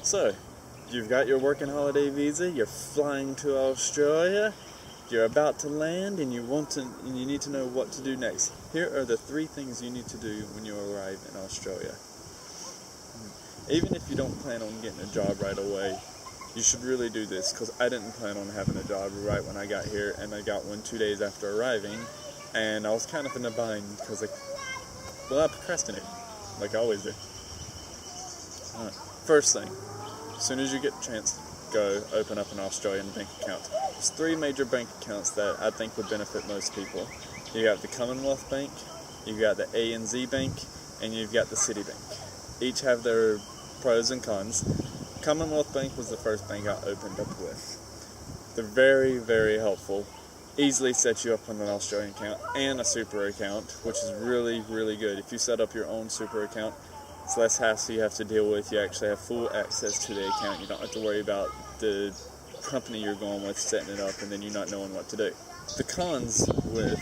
So, you've got your working holiday visa, you're flying to Australia, you're about to land, and you need to know what to do next. Here are the 3 things you need to do when you arrive in Australia. Even if you don't plan on getting a job right away, you should really do this, because I didn't plan on having a job right when I got here, and I got one 2 days after arriving, and I was kind of in a bind because I procrastinated, like I always do. First thing, as soon as you get a chance, go open up an Australian bank account. There's 3 major bank accounts that I think would benefit most people. You got the Commonwealth Bank, you've got the ANZ Bank, and you've got the Citibank. Each have their pros and cons. Commonwealth Bank was the first bank I opened up with. They're very, very helpful. Easily set you up on an Australian account and a super account, which is really, really good. If you set up your own super account, it's less hassle you have to deal with. You actually have full access to the account. You don't have to worry about the company you're going with setting it up and then you not knowing what to do. The cons with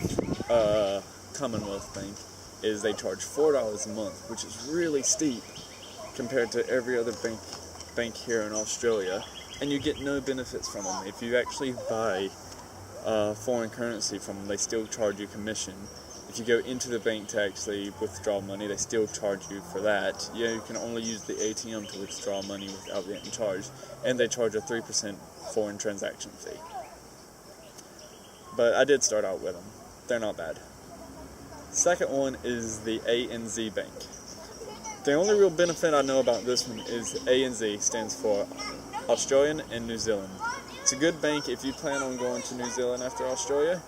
Commonwealth Bank is they charge $4 a month, which is really steep compared to every other bank here in Australia, and you get no benefits from them. If you actually buy foreign currency from them, they still charge you commission. If you go into the bank to actually withdraw money, they still charge you for that. You can only use the ATM to withdraw money without getting charged, and they charge a 3% foreign transaction fee. But I did start out with them. They're not bad. Second one is the ANZ Bank. The only real benefit I know about this one is ANZ stands for Australian and New Zealand. It's a good bank if you plan on going to New Zealand after Australia.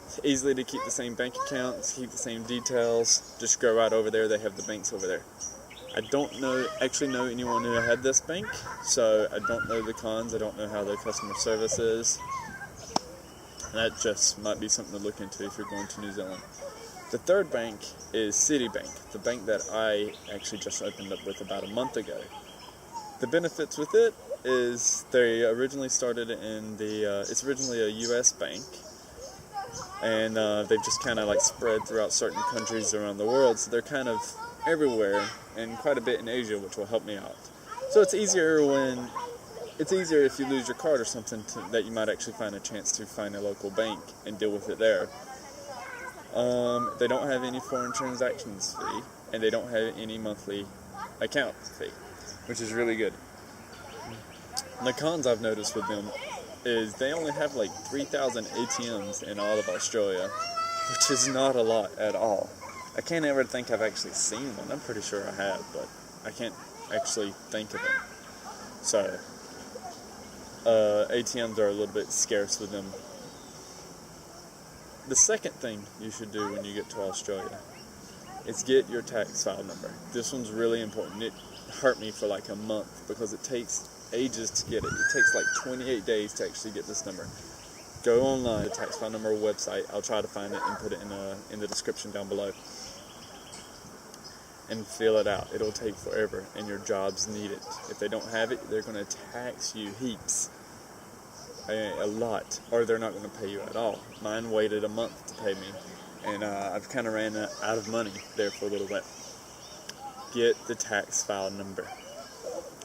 It's easily to keep the same bank accounts, keep the same details, just go right over there. They have the banks over there. I don't actually know anyone who had this bank, so I don't know the cons. I don't know how their customer service is. That just might be something to look into if you're going to New Zealand. The third bank is Citibank, the bank that I actually just opened up with about a month ago. The benefits with it is they originally started it's originally a U.S. bank, and they've just kind of like spread throughout certain countries around the world, so they're kind of everywhere and quite a bit in Asia, which will help me out. So it's easier if you lose your card or something that you might actually find a chance to find a local bank and deal with it there. They don't have any foreign transactions fee, and they don't have any monthly account fee, which is really good. And the cons I've noticed with them is they only have like 3,000 ATMs in all of Australia, which is not a lot at all. I can't ever think I've actually seen one. I'm pretty sure I have, but I can't actually think of it. So, ATMs are a little bit scarce with them. The second thing you should do when you get to Australia is get your tax file number. This one's really important. It hurt me for like a month because it takes ages to get it. It takes like 28 days to actually get this number. Go online, the tax file number website. I'll try to find it and put it in the description down below. And fill it out. It'll take forever, and your jobs need it. If they don't have it, they're going to tax you heaps. A lot, or they're not going to pay you at all. Mine waited a month to pay me, and I've kind of ran out of money there for a little bit. Get the tax file number.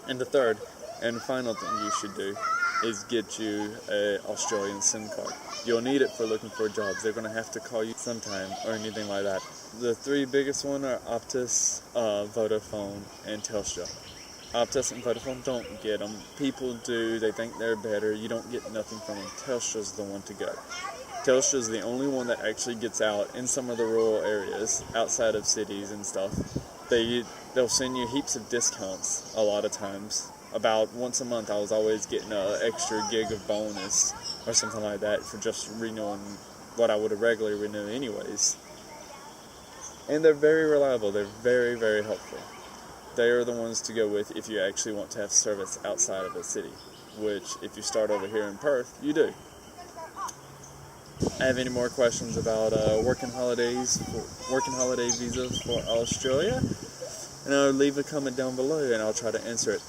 And the third and final thing you should do is get you an Australian SIM card. You'll need it for looking for jobs. They're going to have to call you sometime or anything like that. The 3 biggest ones are Optus, Vodafone, and Telstra. Optus and Vodafone, don't get them. People do. They think they're better. You don't get nothing from them. Telstra's the one to go. Telstra's the only one that actually gets out in some of the rural areas outside of cities and stuff. They'll send you heaps of discounts a lot of times. About once a month I was always getting an extra gig of bonus or something like that for just renewing what I would have regularly renew anyways. And they're very reliable. They're very, very helpful. They are the ones to go with if you actually want to have service outside of a city, which if you start over here in Perth, you do. I have any more questions about working holiday visas for Australia, and I'll leave a comment down below and I'll try to answer it.